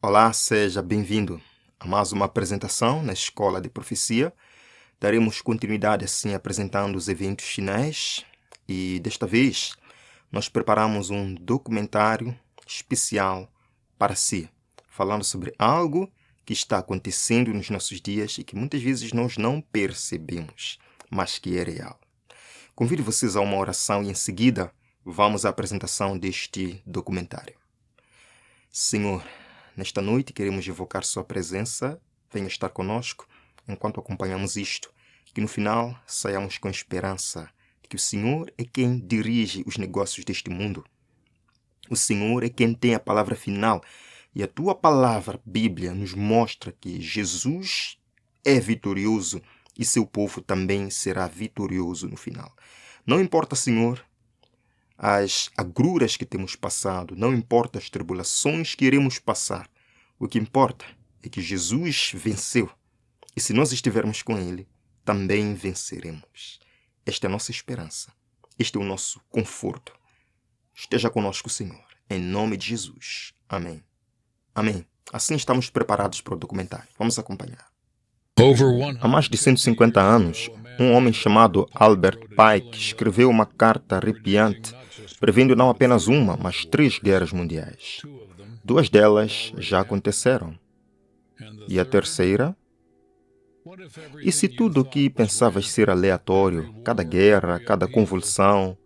Olá, seja bem-vindo a mais uma apresentação na Escola de Profecia. Daremos continuidade assim apresentando os eventos finais e desta vez nós preparamos um documentário especial para si, falando sobre algo que está acontecendo nos nossos dias e que muitas vezes nós não percebemos, mas que é real. Convido vocês a uma oração e em seguida vamos à apresentação deste documentário. Senhor, nesta noite queremos evocar Sua presença. Venha estar conosco enquanto acompanhamos isto. Que no final saiamos com esperança de que o Senhor é quem dirige os negócios deste mundo. O Senhor é quem tem a palavra final. E a Tua palavra, Bíblia, nos mostra que Jesus é vitorioso e seu povo também será vitorioso no final. Não importa, Senhor, as agruras que temos passado, não importa as tribulações que iremos passar. O que importa é que Jesus venceu. E se nós estivermos com Ele, também venceremos. Esta é a nossa esperança. Este é o nosso conforto. Esteja conosco, Senhor. Em nome de Jesus. Amém. Amém. Assim estamos preparados para o documentário. Vamos acompanhar. Há mais de 150 anos, um homem chamado Albert Pike escreveu uma carta arrepiante, prevendo não apenas uma, mas 3 guerras mundiais. 2 delas já aconteceram. E a terceira? E se tudo o que pensavas ser aleatório, cada guerra, cada convulsão,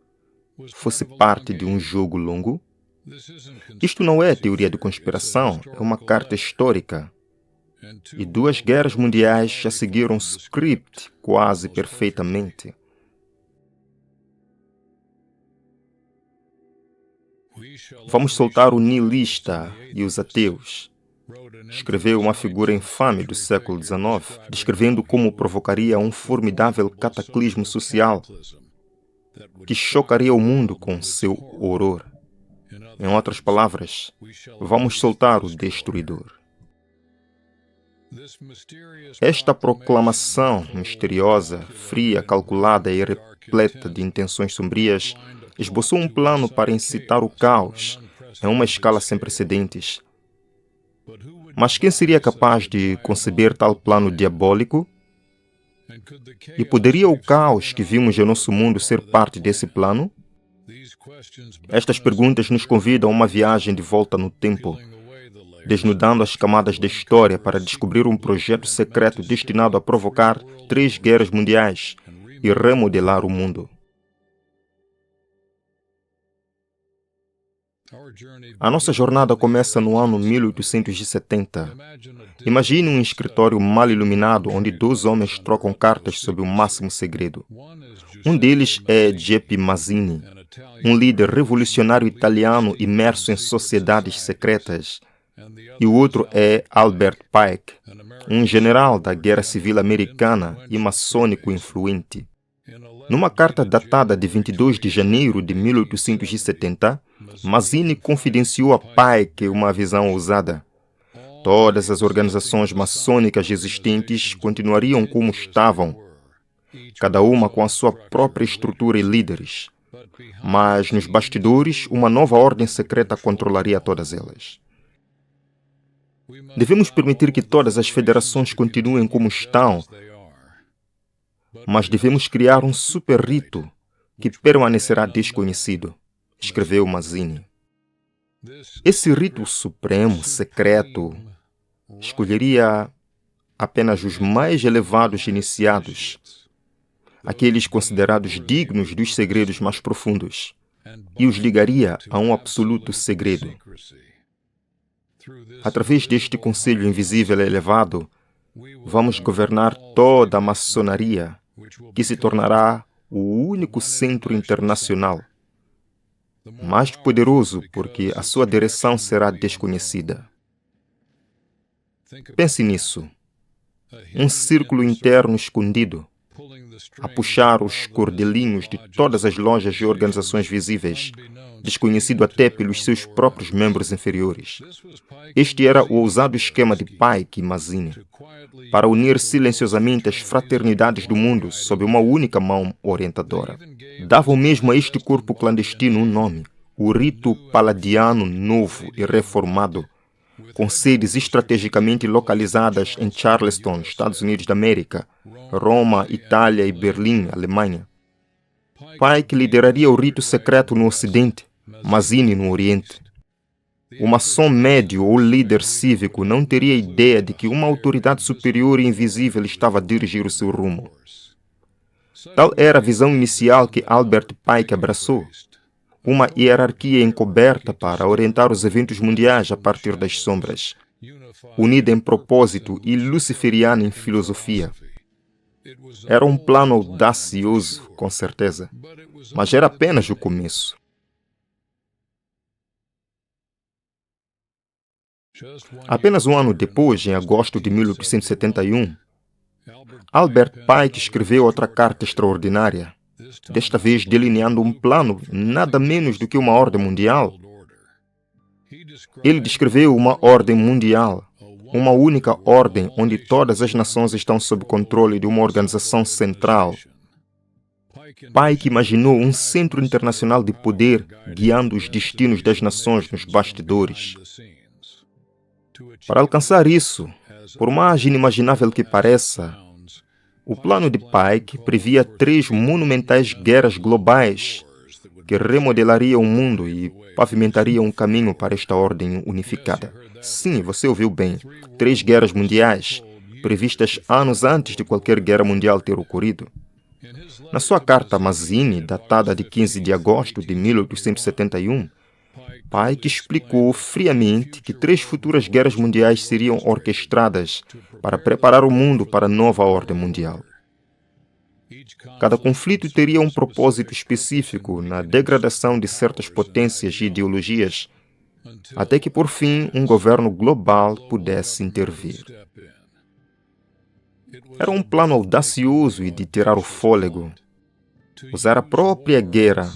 fosse parte de um jogo longo? Isto não é teoria de conspiração, é uma carta histórica. E 2 guerras mundiais já seguiram um script quase perfeitamente. Vamos soltar o niilista e os ateus. Escreveu uma figura infame do século XIX, descrevendo como provocaria um formidável cataclismo social que chocaria o mundo com seu horror. Em outras palavras, vamos soltar o destruidor. Esta proclamação misteriosa, fria, calculada e repleta de intenções sombrias esboçou um plano para incitar o caos em uma escala sem precedentes. Mas quem seria capaz de conceber tal plano diabólico? E poderia o caos que vimos em nosso mundo ser parte desse plano? Estas perguntas nos convidam a uma viagem de volta no tempo, desnudando as camadas da história para descobrir um projeto secreto destinado a provocar 3 guerras mundiais e remodelar o mundo. A nossa jornada começa no ano 1870. Imagine um escritório mal iluminado onde 2 homens trocam cartas sobre o máximo segredo. Um deles é Giuseppe Mazzini, um líder revolucionário italiano imerso em sociedades secretas. E o outro é Albert Pike, um general da Guerra Civil Americana e maçônico influente. Numa carta datada de 22 de janeiro de 1870, Mazzini confidenciou a Pike uma visão ousada. Todas as organizações maçônicas existentes continuariam como estavam, cada uma com a sua própria estrutura e líderes. Mas nos bastidores, uma nova ordem secreta controlaria todas elas. Devemos permitir que todas as federações continuem como estão, mas devemos criar um super rito que permanecerá desconhecido, escreveu Mazzini. Esse rito supremo, secreto, escolheria apenas os mais elevados iniciados, aqueles considerados dignos dos segredos mais profundos, e os ligaria a um absoluto segredo. Através deste conselho invisível e elevado, vamos governar toda a maçonaria, que se tornará o único centro internacional, mais poderoso porque a sua direção será desconhecida. Pense nisso. Um círculo interno escondido, a puxar os cordelinhos de todas as lojas e organizações visíveis, desconhecido até pelos seus próprios membros inferiores. Este era o ousado esquema de Pike e Mazzini, para unir silenciosamente as fraternidades do mundo sob uma única mão orientadora. Davam mesmo a este corpo clandestino um nome, o rito paladiano novo e reformado, com sedes estrategicamente localizadas em Charleston, Estados Unidos da América, Roma, Itália e Berlim, Alemanha. Pike lideraria o rito secreto no Ocidente, Mazzini no Oriente. O maçom médio ou líder cívico não teria ideia de que uma autoridade superior e invisível estava a dirigir o seu rumo. Tal era a visão inicial que Albert Pike abraçou, uma hierarquia encoberta para orientar os eventos mundiais a partir das sombras, unida em propósito e luciferiana em filosofia. Era um plano audacioso, com certeza, mas era apenas o começo. Apenas um ano depois, em agosto de 1871, Albert Pike escreveu outra carta extraordinária, desta vez delineando um plano nada menos do que uma ordem mundial. Ele descreveu uma ordem mundial, uma única ordem onde todas as nações estão sob controle de uma organização central. Pike imaginou um centro internacional de poder guiando os destinos das nações nos bastidores. Para alcançar isso, por mais inimaginável que pareça, o plano de Pike previa 3 monumentais guerras globais que remodelariam o mundo e pavimentariam um caminho para esta ordem unificada. Sim, você ouviu bem. 3 guerras mundiais, previstas anos antes de qualquer guerra mundial ter ocorrido. Na sua carta a Mazzini, datada de 15 de agosto de 1871, Pike explicou friamente que 3 futuras guerras mundiais seriam orquestradas para preparar o mundo para a nova ordem mundial. Cada conflito teria um propósito específico na degradação de certas potências e ideologias, até que, por fim, um governo global pudesse intervir. Era um plano audacioso e de tirar o fôlego. Usar a própria guerra,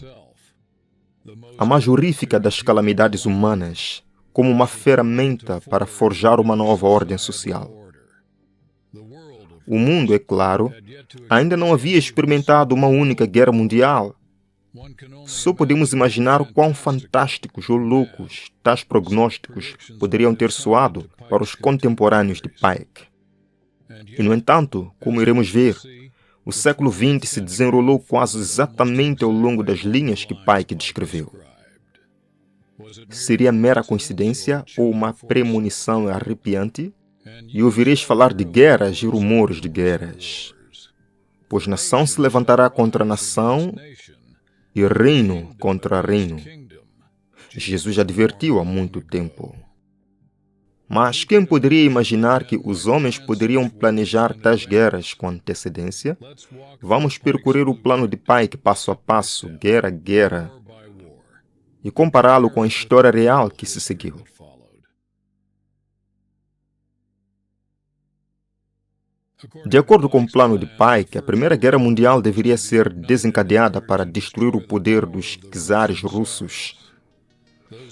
a mais horrífica das calamidades humanas, como uma ferramenta para forjar uma nova ordem social. O mundo, é claro, ainda não havia experimentado uma única guerra mundial. Só podemos imaginar quão fantásticos ou loucos tais prognósticos poderiam ter soado para os contemporâneos de Pike. E, no entanto, como iremos ver, o século XX se desenrolou quase exatamente ao longo das linhas que Pike descreveu. Seria mera coincidência ou uma premonição arrepiante? E ouvireis falar de guerras e rumores de guerras. Pois nação se levantará contra nação e reino contra reino. Jesus advertiu há muito tempo. Mas quem poderia imaginar que os homens poderiam planejar tais guerras com antecedência? Vamos percorrer o plano de Pike passo a passo, guerra a guerra, e compará-lo com a história real que se seguiu. De acordo com o plano de Pike, a Primeira Guerra Mundial deveria ser desencadeada para destruir o poder dos czares russos,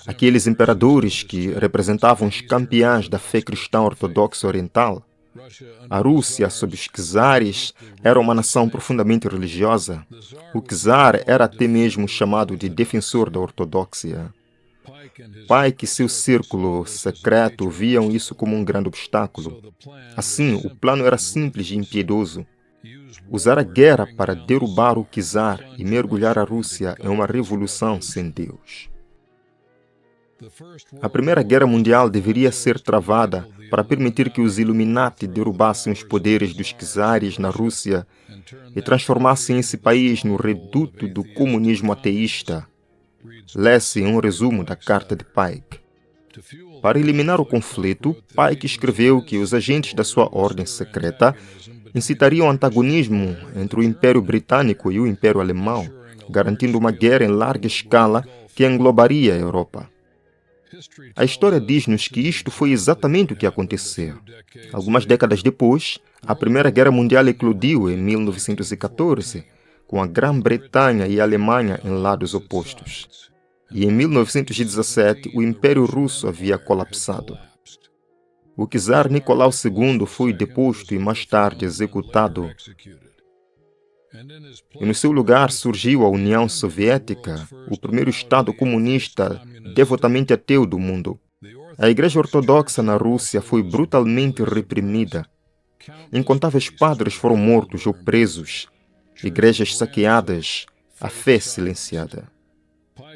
aqueles imperadores que representavam os campeões da fé cristã ortodoxa oriental. A Rússia, sob os czares, era uma nação profundamente religiosa. O czar era até mesmo chamado de defensor da ortodoxia. Pike e seu círculo secreto viam isso como um grande obstáculo. Assim, o plano era simples e impiedoso. Usar a guerra para derrubar o czar e mergulhar a Rússia em uma revolução sem Deus. A Primeira Guerra Mundial deveria ser travada para permitir que os Illuminati derrubassem os poderes dos czares na Rússia e transformassem esse país no reduto do comunismo ateísta. Lê-se um resumo da carta de Pike. Para eliminar o conflito, Pike escreveu que os agentes da sua ordem secreta incitariam antagonismo entre o Império Britânico e o Império Alemão, garantindo uma guerra em larga escala que englobaria a Europa. A história diz-nos que isto foi exatamente o que aconteceu. Algumas décadas depois, a Primeira Guerra Mundial eclodiu em 1914, com a Grã-Bretanha e a Alemanha em lados opostos. E em 1917, o Império Russo havia colapsado. O czar Nicolau II foi deposto e mais tarde executado. E no seu lugar surgiu a União Soviética, o primeiro Estado comunista devotamente ateu do mundo. A Igreja Ortodoxa na Rússia foi brutalmente reprimida. Incontáveis padres foram mortos ou presos, igrejas saqueadas, a fé silenciada.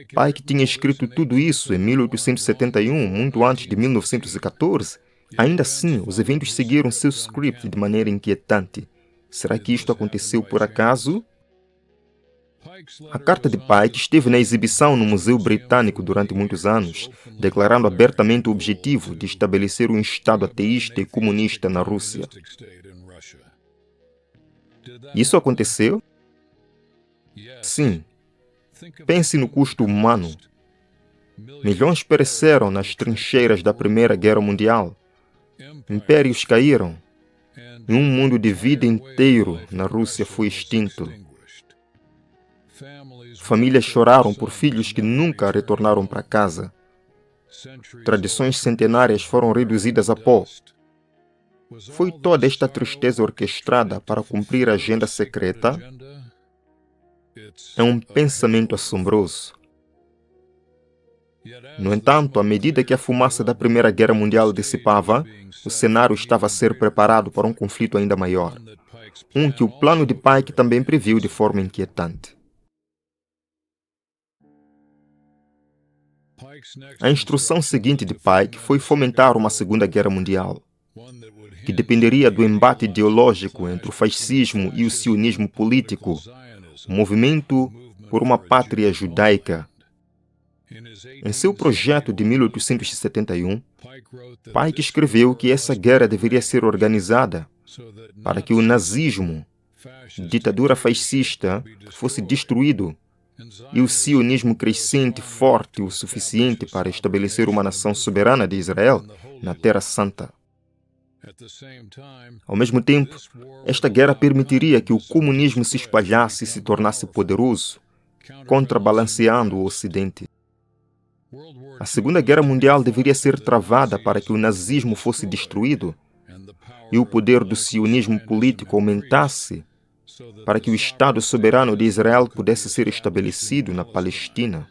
Pike tinha escrito tudo isso em 1871, muito antes de 1914. Ainda assim, os eventos seguiram seu script de maneira inquietante. Será que isto aconteceu por acaso? A carta de Pike esteve na exibição no Museu Britânico durante muitos anos, declarando abertamente o objetivo de estabelecer um Estado ateísta e comunista na Rússia. Isso aconteceu? Sim. Pense no custo humano. Milhões pereceram nas trincheiras da Primeira Guerra Mundial. Impérios caíram. E um mundo de vida inteiro na Rússia foi extinto. Famílias choraram por filhos que nunca retornaram para casa. Tradições centenárias foram reduzidas a pó. Foi toda esta tristeza orquestrada para cumprir a agenda secreta? É um pensamento assombroso. No entanto, à medida que a fumaça da Primeira Guerra Mundial dissipava, o cenário estava a ser preparado para um conflito ainda maior. Um que o plano de Pike também previu de forma inquietante. A instrução seguinte de Pike foi fomentar uma Segunda Guerra Mundial, que dependeria do embate ideológico entre o fascismo e o sionismo político, o movimento por uma pátria judaica. Em seu projeto de 1871, Pike escreveu que essa guerra deveria ser organizada para que o nazismo, ditadura fascista, fosse destruído e o sionismo crescente forte o suficiente para estabelecer uma nação soberana de Israel na Terra Santa. Ao mesmo tempo, esta guerra permitiria que o comunismo se espalhasse e se tornasse poderoso, contrabalanceando o Ocidente. A Segunda Guerra Mundial deveria ser travada para que o nazismo fosse destruído e o poder do sionismo político aumentasse para que o Estado soberano de Israel pudesse ser estabelecido na Palestina.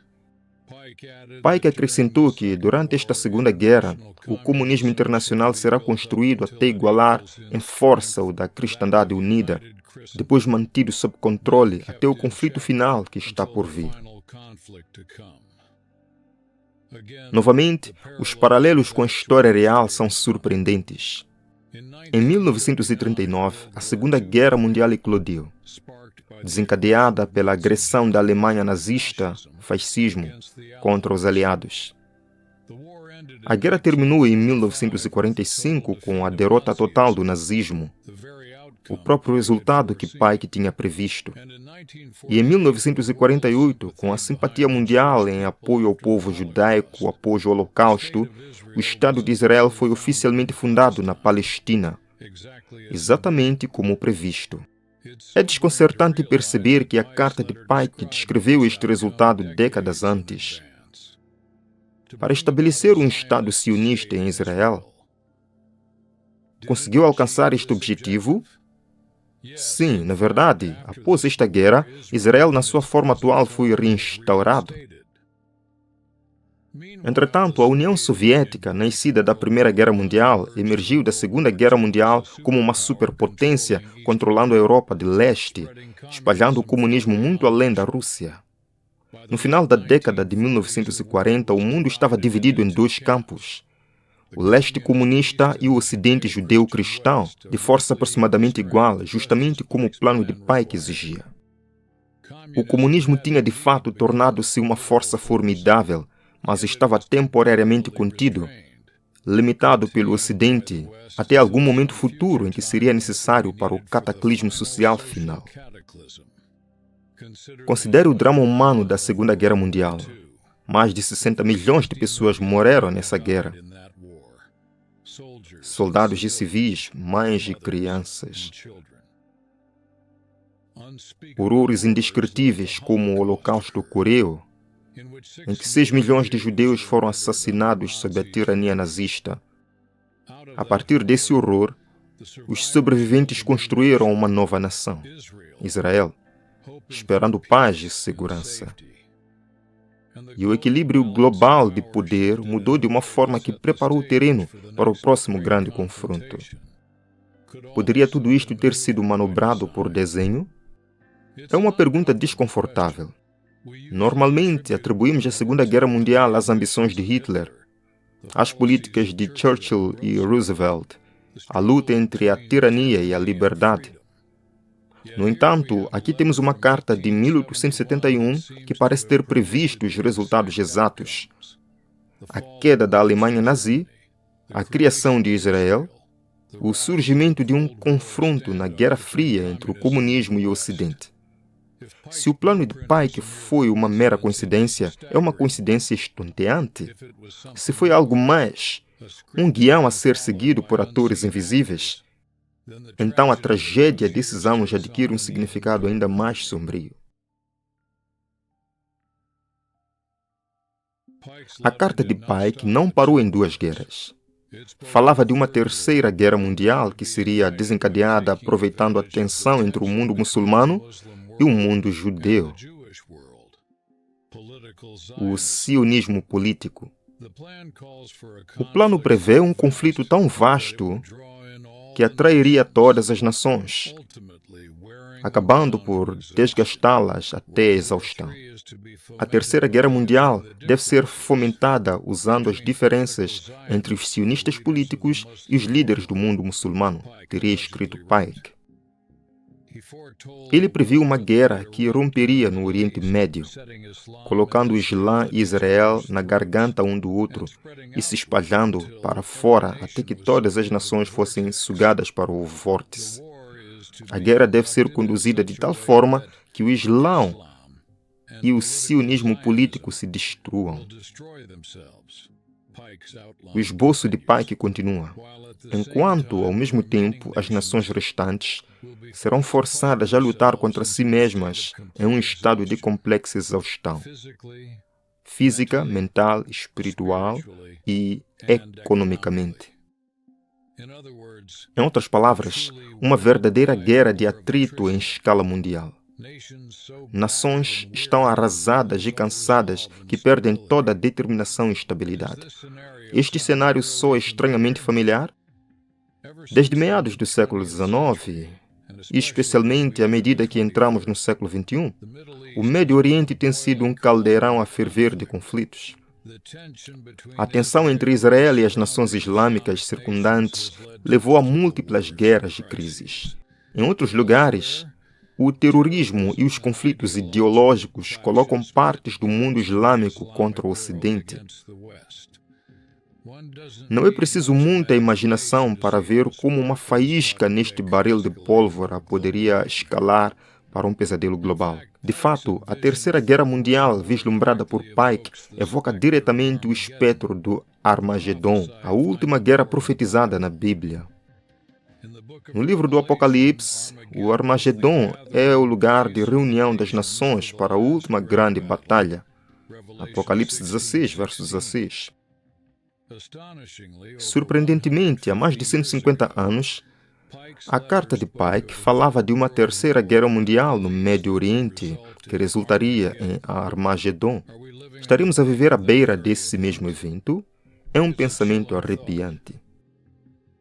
Pike acrescentou que, durante esta Segunda Guerra, o comunismo internacional será construído até igualar em força o da cristandade unida, depois mantido sob controle até o conflito final que está por vir. Novamente, os paralelos com a história real são surpreendentes. Em 1939, a Segunda Guerra Mundial eclodiu, desencadeada pela agressão da Alemanha nazista, fascismo, contra os aliados. A guerra terminou em 1945 com a derrota total do nazismo, o próprio resultado que Pike tinha previsto. E em 1948, com a simpatia mundial em apoio ao povo judaico após o Holocausto, o Estado de Israel foi oficialmente fundado na Palestina, exatamente como previsto. É desconcertante perceber que a carta de Pike descreveu este resultado décadas antes. Para estabelecer um Estado sionista em Israel, conseguiu alcançar este objetivo? Sim, na verdade, após esta guerra, Israel na sua forma atual foi reinstaurado. Entretanto, a União Soviética, nascida da Primeira Guerra Mundial, emergiu da Segunda Guerra Mundial como uma superpotência, controlando a Europa de leste, espalhando o comunismo muito além da Rússia. No final da década de 1940, o mundo estava dividido em dois campos: o leste comunista e o ocidente judeu-cristão, de força aproximadamente igual, justamente como o plano de Pike exigia. O comunismo tinha de fato tornado-se uma força formidável, mas estava temporariamente contido, limitado pelo Ocidente, até algum momento futuro em que seria necessário para o cataclismo social final. Considere o drama humano da Segunda Guerra Mundial. Mais de 60 milhões de pessoas morreram nessa guerra. Soldados e civis, mães e crianças. Horrores indescritíveis como o Holocausto ocorreu, em que 6 milhões de judeus foram assassinados sob a tirania nazista. A partir desse horror, os sobreviventes construíram uma nova nação, Israel, esperando paz e segurança. E o equilíbrio global de poder mudou de uma forma que preparou o terreno para o próximo grande confronto. Poderia tudo isto ter sido manobrado por desenho? É uma pergunta desconfortável. Normalmente, atribuímos a Segunda Guerra Mundial às ambições de Hitler, às políticas de Churchill e Roosevelt, à luta entre a tirania e a liberdade. No entanto, aqui temos uma carta de 1871 que parece ter previsto os resultados exatos: a queda da Alemanha nazi, a criação de Israel, o surgimento de um confronto na Guerra Fria entre o comunismo e o Ocidente. Se o plano de Pike foi uma mera coincidência, é uma coincidência estonteante. Se foi algo mais, um guião a ser seguido por atores invisíveis, então a tragédia desses anos adquire um significado ainda mais sombrio. A carta de Pike não parou em duas guerras. Falava de uma terceira guerra mundial que seria desencadeada aproveitando a tensão entre o mundo muçulmano e o mundo judeu. O sionismo político. O plano prevê um conflito tão vasto que atrairia todas as nações, acabando por desgastá-las até a exaustão. A Terceira Guerra Mundial deve ser fomentada usando as diferenças entre os sionistas políticos e os líderes do mundo muçulmano, teria escrito Pike. Ele previu uma guerra que romperia no Oriente Médio, colocando o Islã e Israel na garganta um do outro e se espalhando para fora até que todas as nações fossem sugadas para o vórtice. A guerra deve ser conduzida de tal forma que o Islã e o sionismo político se destruam. O esboço de Pike continua. Enquanto, ao mesmo tempo, as nações restantes serão forçadas a lutar contra si mesmas em um estado de complexa exaustão, física, mental, espiritual e economicamente. Em outras palavras, uma verdadeira guerra de atrito em escala mundial. Nações estão arrasadas e cansadas que perdem toda a determinação e estabilidade. Este cenário soa estranhamente familiar? Desde meados do século XIX, e especialmente à medida que entramos no século XXI, o Médio Oriente tem sido um caldeirão a ferver de conflitos. A tensão entre Israel e as nações islâmicas circundantes levou a múltiplas guerras e crises. Em outros lugares, o terrorismo e os conflitos ideológicos colocam partes do mundo islâmico contra o Ocidente. Não é preciso muita imaginação para ver como uma faísca neste barril de pólvora poderia escalar para um pesadelo global. De fato, a Terceira Guerra Mundial, vislumbrada por Pike, evoca diretamente o espectro do Armagedon, a última guerra profetizada na Bíblia. No livro do Apocalipse, o Armagedon é o lugar de reunião das nações para a última grande batalha. Apocalipse 16, verso 16. Surpreendentemente, há mais de 150 anos, a carta de Pike falava de uma terceira guerra mundial no Médio Oriente que resultaria em Armagedon. Estaremos a viver à beira desse mesmo evento? É um pensamento arrepiante.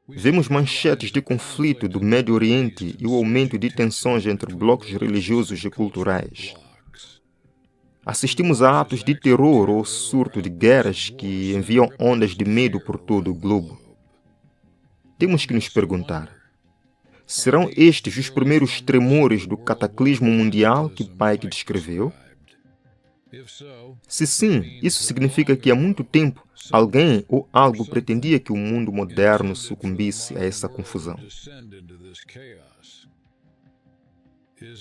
Vemos manchetes de conflito do Médio Oriente e o aumento de tensões entre blocos religiosos e culturais. Assistimos a atos de terror ou surto de guerras que enviam ondas de medo por todo o globo. Temos que nos perguntar: serão estes os primeiros tremores do cataclismo mundial que Pike descreveu? Se sim, isso significa que há muito tempo alguém ou algo pretendia que o mundo moderno sucumbisse a essa confusão.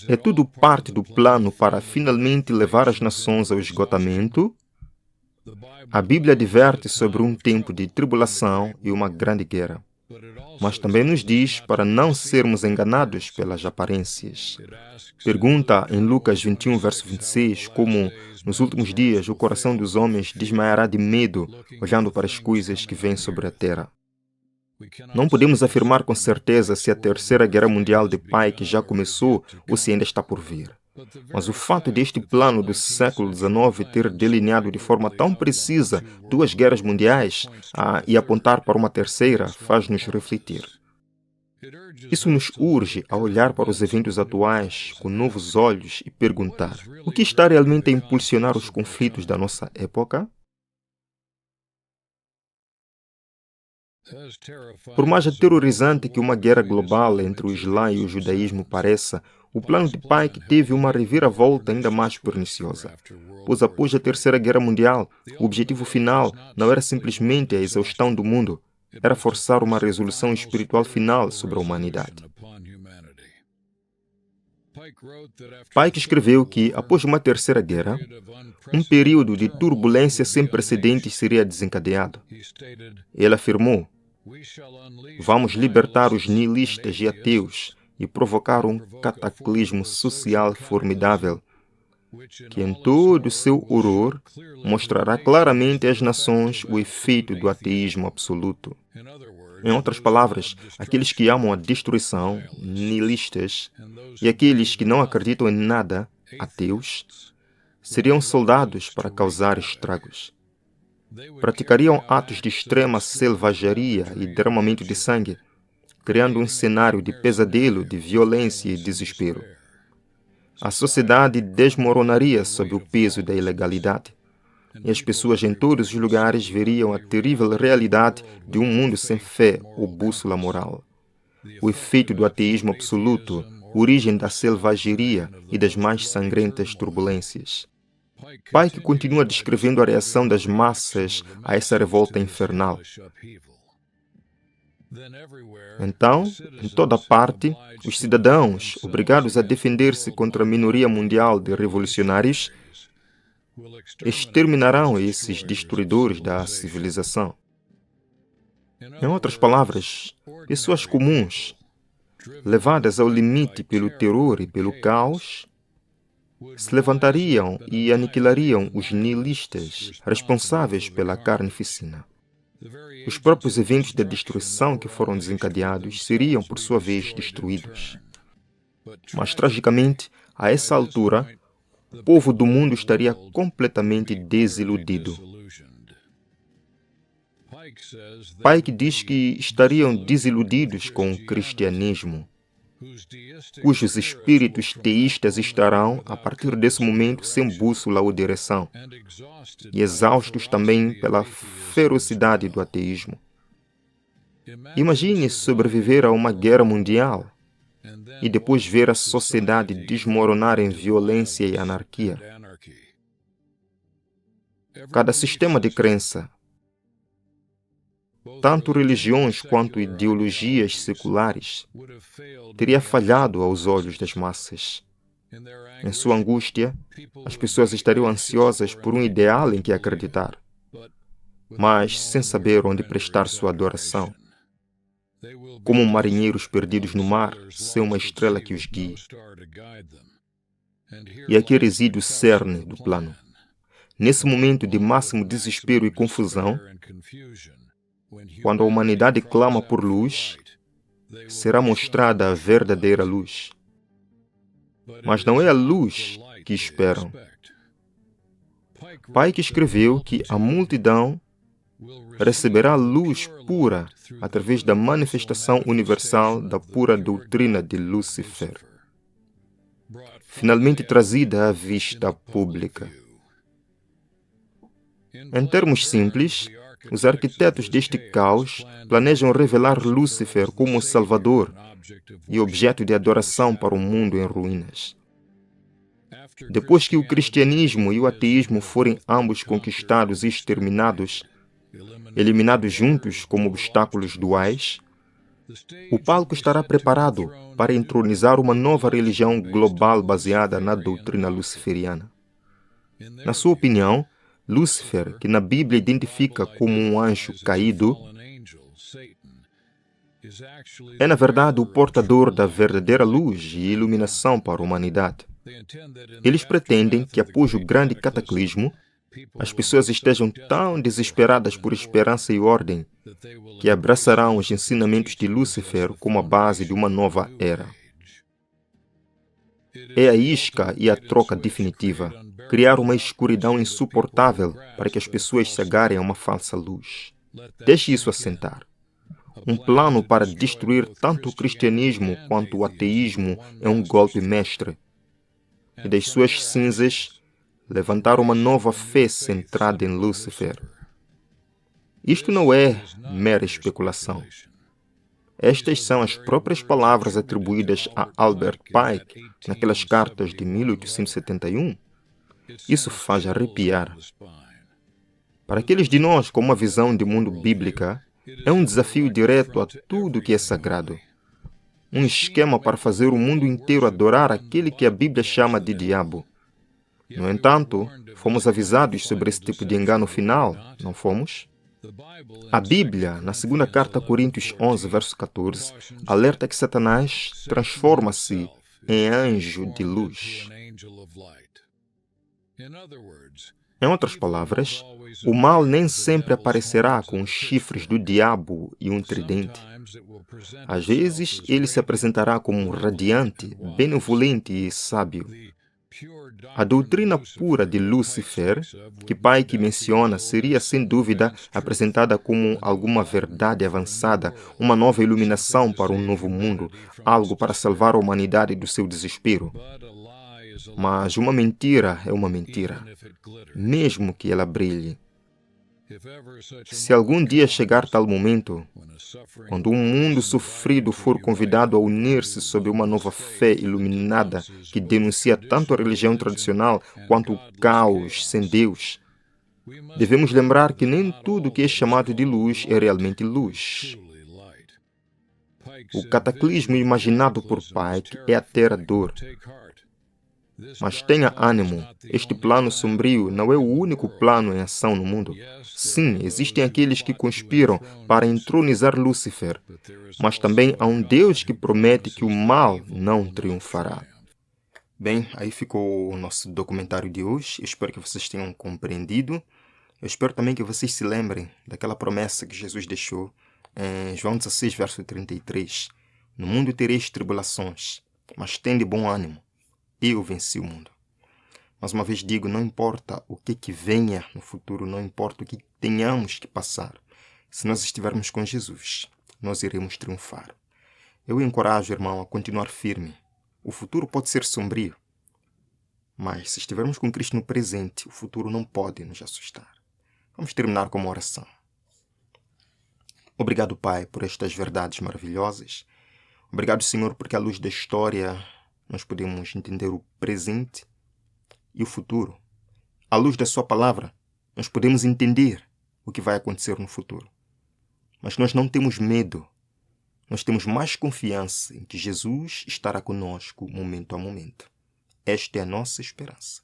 É tudo parte do plano para finalmente levar as nações ao esgotamento? A Bíblia adverte sobre um tempo de tribulação e uma grande guerra, mas também nos diz para não sermos enganados pelas aparências. Pergunta em Lucas 21, verso 26, como nos últimos dias o coração dos homens desmaiará de medo olhando para as coisas que vêm sobre a terra. Não podemos afirmar com certeza se a Terceira Guerra Mundial de Pike já começou ou se ainda está por vir. Mas o fato deste plano do século XIX ter delineado de forma tão precisa duas guerras mundiais e apontar para uma terceira faz-nos refletir. Isso nos urge a olhar para os eventos atuais com novos olhos e perguntar: o que está realmente a impulsionar os conflitos da nossa época? Por mais aterrorizante que uma guerra global entre o Islã e o judaísmo pareça, o plano de Pike teve uma reviravolta ainda mais perniciosa. Pois após a Terceira Guerra Mundial, o objetivo final não era simplesmente a exaustão do mundo, era forçar uma resolução espiritual final sobre a humanidade. Pike escreveu que, após uma terceira guerra, um período de turbulência sem precedentes seria desencadeado. Ele afirmou: vamos libertar os nihilistas e ateus e provocar um cataclismo social formidável, que em todo o seu horror mostrará claramente às nações o efeito do ateísmo absoluto. Em outras palavras, aqueles que amam a destruição, nihilistas, e aqueles que não acreditam em nada, ateus, seriam soldados para causar estragos. Praticariam atos de extrema selvageria e derramamento de sangue, criando um cenário de pesadelo, de violência e desespero. A sociedade desmoronaria sob o peso da ilegalidade, e as pessoas em todos os lugares veriam a terrível realidade de um mundo sem fé ou bússola moral. O efeito do ateísmo absoluto, origem da selvageria e das mais sangrentas turbulências. Pike continua descrevendo a reação das massas a essa revolta infernal. Então, em toda parte, os cidadãos, obrigados a defender-se contra a minoria mundial de revolucionários, exterminarão esses destruidores da civilização. Em outras palavras, pessoas comuns, levadas ao limite pelo terror e pelo caos, se levantariam e aniquilariam os nihilistas responsáveis pela carnificina. Os próprios eventos de destruição que foram desencadeados seriam, por sua vez, destruídos. Mas, tragicamente, a essa altura, o povo do mundo estaria completamente desiludido. Pike diz que estariam desiludidos com o cristianismo, cujos espíritos teístas estarão, a partir desse momento, sem bússola ou direção, e exaustos também pela ferocidade do ateísmo. Imagine sobreviver a uma guerra mundial e depois ver a sociedade desmoronar em violência e anarquia. Cada sistema de crença, tanto religiões quanto ideologias seculares, teria falhado aos olhos das massas. Em sua angústia, as pessoas estariam ansiosas por um ideal em que acreditar, mas sem saber onde prestar sua adoração, como marinheiros perdidos no mar, sem uma estrela que os guie. E aqui reside o cerne do plano. Nesse momento de máximo desespero e confusão, quando a humanidade clama por luz, será mostrada a verdadeira luz. Mas não é a luz que esperam. Pike escreveu que a multidão receberá luz pura através da manifestação universal da pura doutrina de Lúcifer, finalmente trazida à vista pública. Em termos simples, os arquitetos deste caos planejam revelar Lúcifer como o Salvador e objeto de adoração para o mundo em ruínas. Depois que o cristianismo e o ateísmo forem ambos conquistados e exterminados, eliminados juntos como obstáculos duais, o palco estará preparado para entronizar uma nova religião global baseada na doutrina luciferiana. Na sua opinião, Lúcifer, que na Bíblia identifica como um anjo caído, é na verdade o portador da verdadeira luz e iluminação para a humanidade. Eles pretendem que após o grande cataclismo, as pessoas estejam tão desesperadas por esperança e ordem que abraçarão os ensinamentos de Lúcifer como a base de uma nova era. É a isca e a troca definitiva. Criar uma escuridão insuportável para que as pessoas se agarrem a uma falsa luz. Deixe isso assentar. Um plano para destruir tanto o cristianismo quanto o ateísmo é um golpe mestre. E das suas cinzas, levantar uma nova fé centrada em Lúcifer. Isto não é mera especulação. Estas são as próprias palavras atribuídas a Albert Pike naquelas cartas de 1871. Isso faz arrepiar. Para aqueles de nós com uma visão de mundo bíblica, é um desafio direto a tudo que é sagrado. Um esquema para fazer o mundo inteiro adorar aquele que a Bíblia chama de diabo. No entanto, fomos avisados sobre esse tipo de engano final, não fomos? A Bíblia, na segunda carta a Coríntios 11, verso 14, alerta que Satanás transforma-se em anjo de luz. Em outras palavras, o mal nem sempre aparecerá com os chifres do diabo e um tridente. Às vezes, ele se apresentará como radiante, benevolente e sábio. A doutrina pura de Lúcifer, que Pike menciona, seria sem dúvida apresentada como alguma verdade avançada, uma nova iluminação para um novo mundo, algo para salvar a humanidade do seu desespero. Mas uma mentira é uma mentira, mesmo que ela brilhe. Se algum dia chegar tal momento, quando um mundo sofrido for convidado a unir-se sob uma nova fé iluminada que denuncia tanto a religião tradicional quanto o caos sem Deus, devemos lembrar que nem tudo que é chamado de luz é realmente luz. O cataclismo imaginado por Pike é aterrador. Mas tenha ânimo, este plano sombrio não é o único plano em ação no mundo. Sim, existem aqueles que conspiram para entronizar Lúcifer, mas também há um Deus que promete que o mal não triunfará. Bem, aí ficou o nosso documentário de hoje. Eu espero que vocês tenham compreendido. Eu espero também que vocês se lembrem daquela promessa que Jesus deixou em João 16, verso 33. No mundo tereis tribulações, mas tende bom ânimo. Eu venci o mundo. Mais uma vez digo, não importa o que venha no futuro, não importa o que tenhamos que passar. Se nós estivermos com Jesus, nós iremos triunfar. Eu encorajo, irmão, a continuar firme. O futuro pode ser sombrio, mas se estivermos com Cristo no presente, o futuro não pode nos assustar. Vamos terminar com uma oração. Obrigado, Pai, por estas verdades maravilhosas. Obrigado, Senhor, porque à luz da história nós podemos entender o presente e o futuro. À luz da sua palavra, nós podemos entender o que vai acontecer no futuro. Mas nós não temos medo. Nós temos mais confiança em que Jesus estará conosco momento a momento. Esta é a nossa esperança.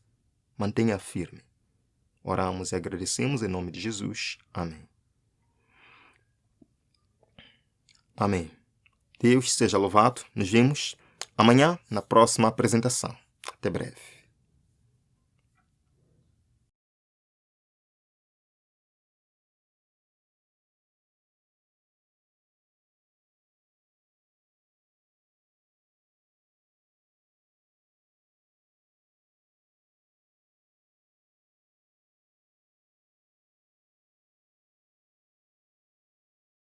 Mantenha firme. Oramos e agradecemos em nome de Jesus. Amém. Amém. Deus seja louvado. Nos vemos amanhã na próxima apresentação. Até breve.